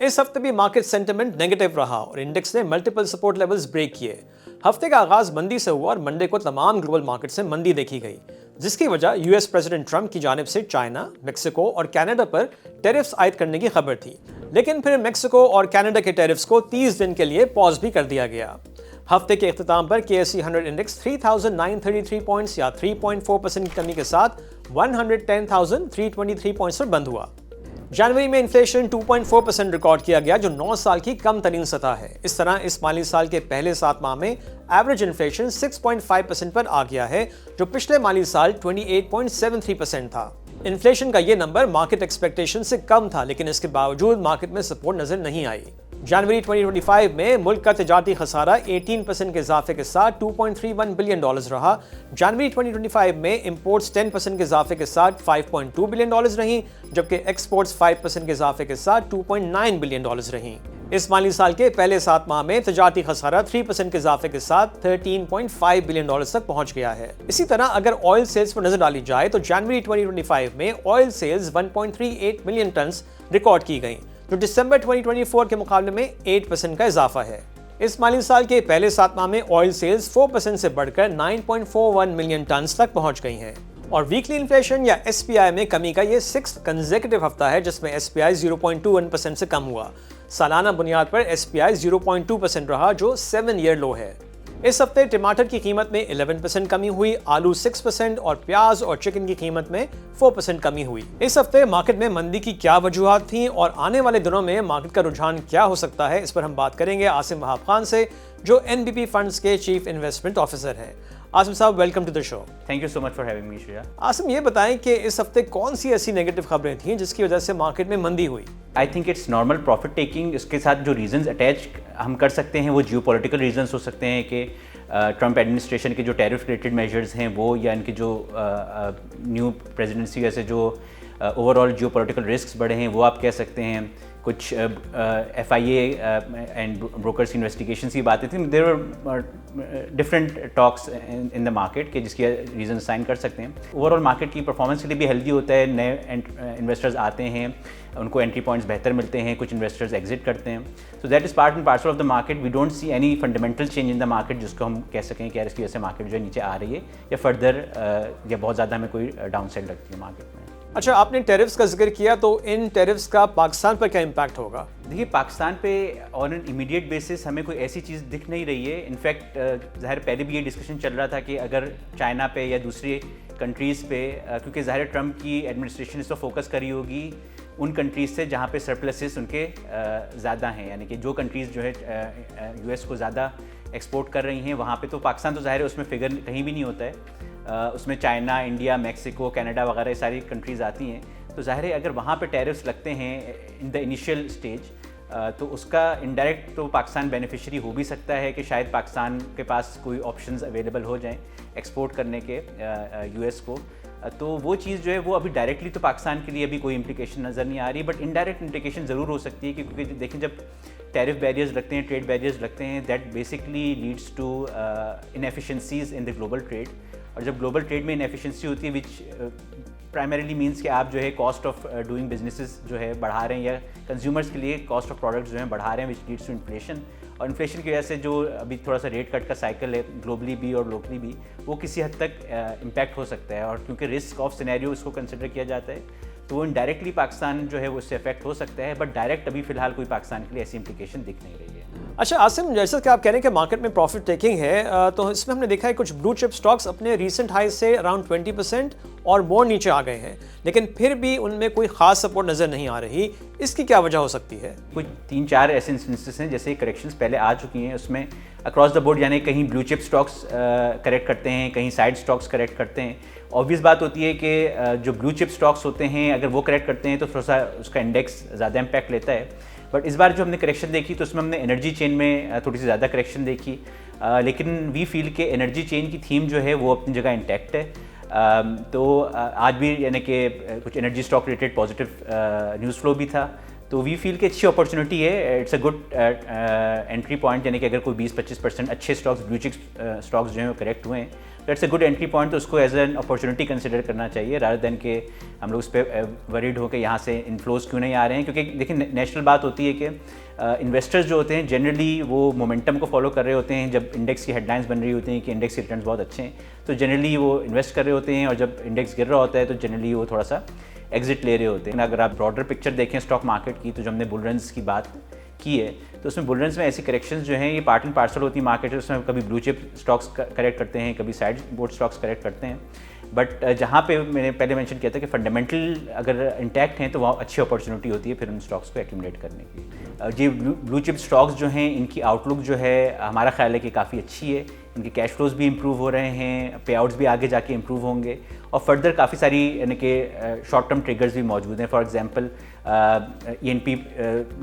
इस हफ्ते भी मार्केट सेंटिमेंट नेगेटिव रहा और इंडेक्स ने मल्टीपल सपोर्ट लेवल्स ब्रेक किए। हफ्ते का आगाज मंदी से हुआ और मंडे को तमाम ग्लोबल मार्केट से मंदी देखी गई, जिसकी वजह यूएस प्रेसिडेंट ट्रंप की जानिब से चाइना, मेक्सिको और कनाडा पर टैरिफ्स आयद करने की खबर थी। लेकिन फिर मेक्सिको और कनाडा के टैरिफ्स को 30 दिन के लिए पॉज भी कर दिया गया। हफ्ते के इख्तिताम पर KSE 100 इंडेक्स 3,933 पॉइंट्स या 3.4% की कमी के साथ 110,323 पॉइंट्स पर बंद हुआ। जनवरी में इन्फ्लेशन 2.4% रिकॉर्ड किया गया, जो 9 साल की कम तरीन सतह है। इस तरह इस माली साल के पहले 7 माह में एवरेज इन्फ्लेशन 6.5% पर आ गया है, जो पिछले माली साल 28.73% था। इन्फ्लेशन का ये नंबर मार्केट एक्सपेक्टेशन से कम था, लेकिन इसके बावजूद मार्केट में सपोर्ट नजर नहीं आई। जनवरी 2025 में मुल्क का तिजारती खसारा 18% के इजाफे के साथ $2.31 बिलियन रहा। जनवरी 2025 में इंपोर्ट्स 10% के इजाफे के साथ $5.2 बिलियन रहीं, जबकि एक्सपोर्ट्स 5% के इजाफे के साथ $2.9 बिलियन रहीं। इस माली साल के पहले 7 माह में तिजारती खसारा 3% के इजाफे के साथ $13.5 बिलियन तक पहुंच गया है। इसी तरह अगर ऑयल सेल्स पर नजर डाली जाए तो जनवरी 2025 में oil sales 1.38 million ton record की गई, जो दिसंबर 2024 के मुकाबले में 8% का इजाफा है। इस माली साल के पहले 7 माह में ऑयल सेल्स 4% से बढ़कर 9.41 मिलियन टन तक पहुंच गई हैं। और वीकली इन्फ्लेशन या SPI में कमी का ये 6th कंसेक्यूटिव हफ्ता है, जिसमें SPI 0.21% से कम हुआ। सालाना बुनियाद पर SPI 0.2% रहा, जो 7 ईयर लो है। इस हफ्ते टमाटर की कीमत में 11% कमी हुई, आलू 6% और प्याज और चिकन की कीमत में 4% कमी हुई। इस हफ्ते मार्केट में मंदी की क्या वजूहात थीं और आने वाले दिनों में मार्केट का रुझान क्या हो सकता है, इस पर हम बात करेंगे आसिम वहाब खान से, जो NBP फंड्स के चीफ इन्वेस्टमेंट ऑफिसर हैं। आसिम साहब, welcome to the show. Thank you so much for having me Shreya. Asim, ये बताएं कि इस हफ्ते कौन सी ऐसी नेगेटिव खबरें थीं जिसकी वजह से मार्केट में मंदी हुई? I think it's normal profit taking. इसके साथ जो रीजंस अटैच हम कर सकते हैं वो जियोपॉलिटिकल रीजंस हो सकते हैं कि ट्रंप एडमिनिस्ट्रेशन के जो टैरिफ रिलेटेड मेजर्स हैं वो, या इनकी जो न्यू प्रेसिडेंसी वैसे जो ओवरऑल जियोपॉलिटिकल रिस्क्स बढ़े हैं वो आप कह सकते हैं। कुछ FIA एंड ब्रोकर्स इन्वेस्टिगेशंस की बातें थी। There were different talks in the market के जिसके रीजन साइन कर सकते हैं। ओवरऑल मार्केट की परफॉर्मेंस के लिए भी हेल्दी होता है। नए इन्वेस्टर्स आते हैं, उनको एंट्री पॉइंट्स बेहतर मिलते हैं, कुछ इन्वेस्टर्स एग्जिट करते हैं। So that is part and parcel of the market. We don't see any fundamental change in the market जिसको हम कह सकें कि यार इसकी वजह से मार्केट जो है नीचे आ रही है या फर्दर या बहुत ज़्यादा हमें कोई डाउन साइड लगती है मार्केट में। अच्छा, आपने टैरिफ्स का जिक्र किया, तो इन टैरिफ्स का पाकिस्तान पर क्या इम्पैक्ट होगा? देखिए, पाकिस्तान पे ऑन एन इमीडिएट बेसिस हमें कोई ऐसी चीज़ दिख नहीं रही है। इनफैक्ट ज़ाहिर पहले भी ये डिस्कशन चल रहा था कि अगर चाइना पे या दूसरी कंट्रीज़ पे, क्योंकि ज़ाहिर ट्रंप की एडमिनिस्ट्रेशन इस पर फोकस करी होगी उन कंट्रीज़ से जहाँ पे सरप्लसेस उनके ज़्यादा हैं, यानी कि जो कंट्रीज़ जो है US को ज़्यादा एक्सपोर्ट कर रही हैं वहाँ पे। तो पाकिस्तान तो ज़ाहिर है उसमें फिगर कहीं भी नहीं होता है। उसमें चाइना, इंडिया, मेक्सिको, कनाडा वगैरह सारी कंट्रीज़ आती हैं। तो ज़ाहिर है अगर वहाँ पे टैरिफ्स लगते हैं इन द इनिशियल स्टेज, तो उसका इनडायरेक्ट तो पाकिस्तान बेनिफिशियरी हो भी सकता है कि शायद पाकिस्तान के पास कोई ऑप्शंस अवेलेबल हो जाएं एक्सपोर्ट करने के US को। तो वो चीज़ जो है वो अभी डायरेक्टली तो पाकिस्तान के लिए अभी कोई इम्प्लिकेशन नज़र नहीं आ रही, बट इनडायरेक्ट इम्प्लिकेशन ज़रूर हो सकती है। क्योंकि देखें, जब टैरिफ बैरियर्स लगते हैं, ट्रेड बैरियर्स लगते हैं, that basically leads to inefficiencies in the global trade. और जब ग्लोबल ट्रेड में इनएफिशिएंसी होती है, विच प्राइमरीली मीन्स कि आप जो है कॉस्ट ऑफ डूइंग बिजनेसेस जो है बढ़ा रहे हैं, या कंज्यूमर्स के लिए कॉस्ट ऑफ प्रोडक्ट्स जो है बढ़ा रहे हैं, विच लीड्स टू इन्फ्लेशन। और इन्फ्लेशन की वजह से जो अभी थोड़ा सा रेट कट का साइकिल है ग्लोबली भी और लोकली भी, वो किसी हद तक इम्पैक्ट हो सकता है। और क्योंकि रिस्क ऑफ सिनेरियो इसको कंसिडर किया जाता है, तो वो इनडायरेक्टली पाकिस्तान जो है वो उससे अफेक्ट हो सकता है, बट डायरेक्ट अभी फिलहाल कोई पाकिस्तान के लिए ऐसी इम्प्लिकेशन दिख नहीं रही है। अच्छा आसिम, जैसा कि आप कह रहे हैं कि मार्केट में प्रॉफिट टेकिंग है, तो इसमें हमने देखा है कुछ ब्लू चिप स्टॉक्स अपने रीसेंट हाई से अराउंड 20% और मोर नीचे आ गए हैं, लेकिन फिर भी उनमें कोई खास सपोर्ट नज़र नहीं आ रही। इसकी क्या वजह हो सकती है? कुछ 3-4 ऐसे इंस्टेंसेस हैं जैसे करेक्शंस पहले आ चुकी हैं, उसमें अक्रॉस द बोर्ड, यानी कहीं ब्लू चिप स्टॉक्स करेक्ट करते हैं, कहीं साइड स्टॉक्स करेक्ट करते हैं। ऑब्वियस बात होती है कि जो ब्लू चिप स्टॉक्स होते हैं अगर वो करेक्ट करते हैं तो थोड़ा सा उसका इंडेक्स ज़्यादा इम्पैक्ट लेता है। बट इस बार जो हमने करेक्शन देखी तो उसमें हमने एनर्जी चेन में थोड़ी सी ज़्यादा करेक्शन देखी, लेकिन वी फील के एनर्जी चेन की थीम जो है वो अपनी जगह इंटैक्ट है। तो आज भी यानी कि कुछ energy stock related positive news flow भी था। तो वी फील कि अच्छी अपॉर्चुनिटी है, it's a good entry point, यानी कि अगर कोई 20-25% अच्छे स्टॉक्स, ब्लू चिप स्टॉक्स जो हैं वो करेक्ट हुए हैं तो it's a good entry point, तो उसको एज एन अपॉर्चुनिटी कंसिडर करना चाहिए रादर देन कि हम लोग उस पर वरीड हो के यहाँ से इन्फ्लोज क्यों नहीं आ रहे हैं। क्योंकि देखिए नेशनल बात होती है कि इन्वेस्टर्स जो होते हैं जनरली वो मोमेंटम को फॉलो कर रहे होते हैं। जब इंडेक्स की हेडलाइंस बन रही होती हैं कि इंडेक्स के रिटर्न्स बहुत अच्छे हैं तो जनरली वो इन्वेस्ट कर रहे होते हैं, और जब इंडेक्स गिर रहा होता है तो जनरली वो थोड़ा सा एग्जिट ले रहे होते हैं। अगर आप ब्रॉडर पिक्चर देखें स्टॉक मार्केट की, तो जो हमने बुल रन्स की बात की है तो उसमें बुल रन्स में ऐसी करेक्शंस जो हैं ये पार्ट एंड पार्सल होती है मार्केट, उसमें कभी ब्लू चिप स्टॉक्स करेक्ट करते हैं, कभी साइड बोर्ड स्टॉक्स करेक्ट करते हैं। बट जहाँ पे मैंने पहले मेंशन किया था कि फंडामेंटल अगर इंटैक्ट हैं तो वहाँ अच्छी अपॉर्चुनिटी होती है फिर उन स्टॉक्स को एक्यूमुलेट करने की। जी ब्लू चिप स्टॉक्स जो हैं इनकी आउटलुक जो है हमारा ख्याल है कि काफ़ी अच्छी है, इनके कैश फ्लोज भी इंप्रूव हो रहे हैं, पे आउट्स भी आगे जाके इंप्रूव होंगे, और फर्दर काफ़ी सारी यानी कि शॉर्ट टर्म ट्रिगर्स भी मौजूद हैं। फॉर एग्जांपल ENP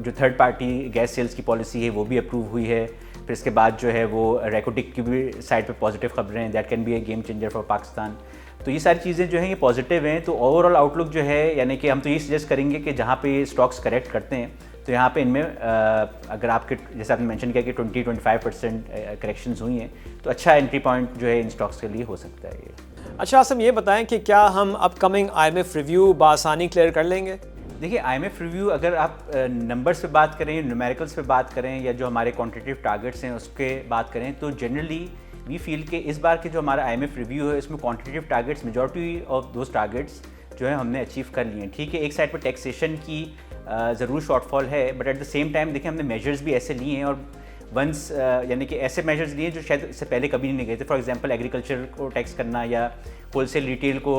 जो थर्ड पार्टी गैस सेल्स की पॉलिसी है वो भी अप्रूव हुई है। फिर इसके बाद जो है वो रेकोटिक की भी साइड पे पॉजिटिव खबरें हैं, that can be A game changer for Pakistan. तो ये सारी चीज़ें जो हैं ये पॉजिटिव हैं। तो ओवरऑल आउटलुक जो है यानी कि हम तो ये सजेस्ट करेंगे कि जहाँ पे स्टॉक्स करेक्ट करते हैं तो यहाँ पे इनमें अगर आपके जैसे आपने मेंशन किया कि 20-25% करेक्शंस हुई हैं तो अच्छा एंट्री पॉइंट जो है इन स्टॉक्स के लिए हो सकता है ये। अच्छा आसिम, ये बताएं कि क्या हम अपकमिंग IMF रिव्यू बासानी क्लियर कर लेंगे? देखिए IMF रिव्यू अगर आप नंबर्स पे बात करें, न्यूमेरिकल्स पे बात करें, या जो हमारे क्वांटिटेटिव टारगेट्स हैं उसके बात करें तो जनरली वी फील कि इस बार के जो हमारा IMF रिव्यू है इसमें quantitative targets, majority of those targets जो है हमने अचीव कर लिए हैं। ठीक है, एक साइड पर टैक्सेशन की ज़रूर शॉर्टफॉल है, but at the same time देखिए हमने मेजर्स भी ऐसे लिए हैं, और वंस यानी कि ऐसे मेजर्स लिए जो शायद इससे पहले कभी नहीं गए थे। फॉर एग्जांपल एग्रीकल्चर को टैक्स करना, या होलसेल रिटेल को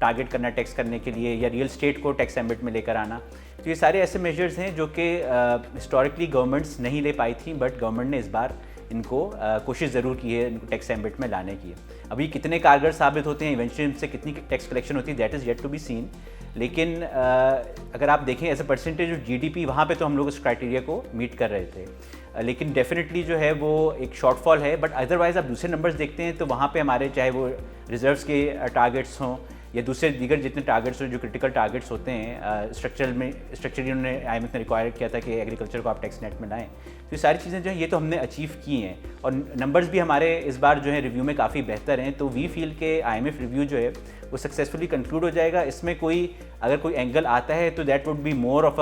टारगेट करना टैक्स करने के लिए, या रियल एस्टेट को टैक्स एम्बिट में लेकर आना। तो ये सारे ऐसे मेजर्स हैं जो कि हिस्टोरिकली गवर्नमेंट्स नहीं ले पाई थी, बट गवर्नमेंट ने इस बार इनको कोशिश ज़रूर की है इनको टैक्स एम्बिट में लाने की। अभी कितने कारगर साबित होते हैं, इवेंचुअली इनसे कितनी टैक्स कलेक्शन होती है, that is yet to be seen. लेकिन अगर आप देखें as a percentage of GDP वहाँ पे तो हम लोग उस क्राइटेरिया को मीट कर रहे थे, लेकिन डेफिनेटली जो है वो एक शॉर्टफॉल है। बट अदरवाइज़ आप दूसरे नंबर्स देखते हैं तो वहाँ पे हमारे चाहे वो रिजर्व्स के टारगेट्स हों या दूसरे दीगर जितने टारगेट्स हो जो क्रिटिकल टारगेट्स होते हैं, स्ट्रक्चरली उन्होंने IMF ने रिक्वायर किया था कि एग्रीकल्चर को आप टैक्स नेट में लाएं। तो ये सारी चीज़ें जो हैं ये तो हमने अचीव की हैं, और नंबर्स भी हमारे इस बार जो है रिव्यू में काफ़ी बेहतर हैं। तो वी फील के IMF रिव्यू जो है वो सक्सेसफुली कंक्लूड हो जाएगा। इसमें कोई अगर कोई एंगल आता है तो that would be more of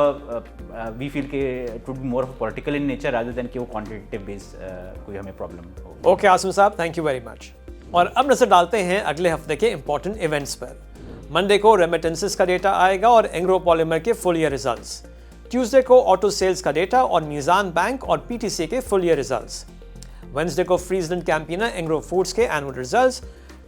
we feel के it would be more of political in nature rather than कि वो क्वान्टिटेटिव बेस कोई हमें प्रॉब्लम हो। ओके आसिम साहब, थैंक यू वेरी मच। और अब नजर डालते हैं अगले हफ्ते के इंपॉर्टेंट इवेंट्स पर। मंडे को रेमिटेंसेस का डेटा आएगा और एंग्रो पॉलीमर के फुल ईयर रिजल्ट्स। ट्यूसडे को ऑटो सेल्स का डेटा और मीज़ान बैंक और PTC के फुल ईयर रिजल्ट्स। वेंसडे को फ्रीजलैंड कैंपिना एंग्रो फूड्स के एनुअल रिजल्ट्स।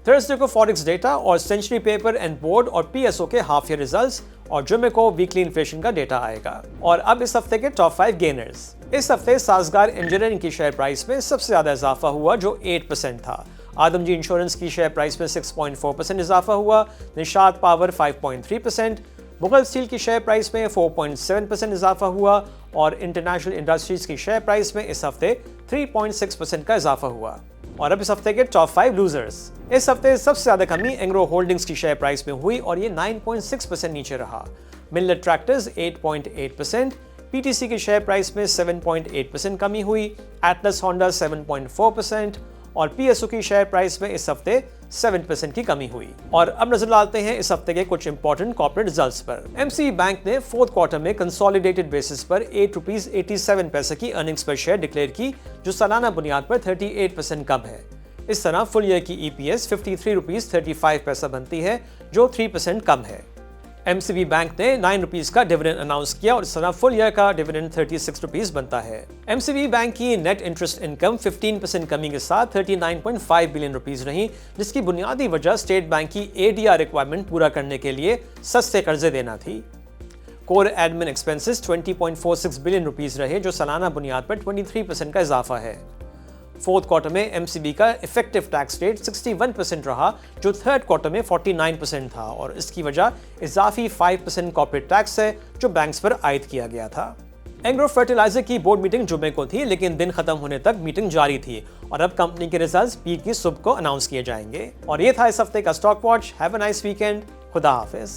थर्सडे को फॉरेक्स डेटा और सेंचुरी पेपर एंड बोर्ड और PSO के हाफ ईयर रिजल्ट्स, और जुमे को वीकली इन्फ्लेशन का डेटा आएगा। और अब इस हफ्ते के टॉप 5 गेनर्स। इस हफ्ते साजगार इंजीनियरिंग की शेयर प्राइस में सबसे ज्यादा इजाफा हुआ जो 8% था। आदमजी इंश्योरेंस की शेयर प्राइस में 6.4% इजाफा हुआ। निशात पावर 5.3%। मुगल स्टील की शेयर प्राइस में 4.7% इजाफा हुआ, और इंटरनेशनल इंडस्ट्रीज की शेयर प्राइस में इस हफ्ते 3.6% का इजाफा हुआ। और अब इस हफ्ते के टॉप 5 लूजर्स। इस हफ्ते सबसे ज्यादा कमी एंग्रो होल्डिंग्स की शेयर प्राइस में हुई और ये 9.6% नीचे रहा। मिलर ट्रैक्टर्स 8.8%, PTC की शेयर प्राइस में 7.8% कमी हुई। एटलस होंडा 7.4%, और PSO की शेयर प्राइस में इस हफ्ते 7% की कमी हुई। और अब नजर डालते हैं इस हफ्ते के कुछ इंपॉर्टेंट कॉर्पोरेट रिजल्ट्स पर। MCB बैंक ने फोर्थ क्वार्टर में कंसोलिडेटेड बेसिस पर ₹8.87 की अर्निंग्स पर शेयर डिक्लेयर की, जो सालाना बुनियाद पर 38% कम है। इस तरह फुल ईयर की EPS ₹53.35 बनती है, जो 3% कम है। MCB बैंक ने ₹9 का डिविडेंड अनाउंस किया, और इस तरह फुल ईयर का डिविडेंड ₹36 बनता है। MCB बैंक की नेट इंटरेस्ट इनकम 15% कमी के साथ ₹39.5 बिलियन रही, जिसकी बुनियादी वजह स्टेट बैंक की ADR रिक्वायरमेंट पूरा करने के लिए सस्ते कर्जे देना थी। कोर एडमिन एक्सपेंसेस ₹20.46 बिलियन रहे, जो सालाना बुनियाद पर 23% का इजाफा है। फोर्थ क्वार्टर में MCB का इफेक्टिव टैक्स रेट 61% रहा, जो थर्ड क्वार्टर में 49% था, और इसकी वजह इजाफी 5% कॉर्पोरेट टैक्स है जो बैंक्स पर आयद किया गया था। एंग्रो फर्टिलाइजर की बोर्ड मीटिंग जुमे को थी, लेकिन दिन खत्म होने तक मीटिंग जारी थी, और अब कंपनी के रिजल्ट्स पीर की सुबह को अनाउंस किए जाएंगे। और ये था इस हफ्ते का stock watch. Have a nice weekend. खुदा हाफिज।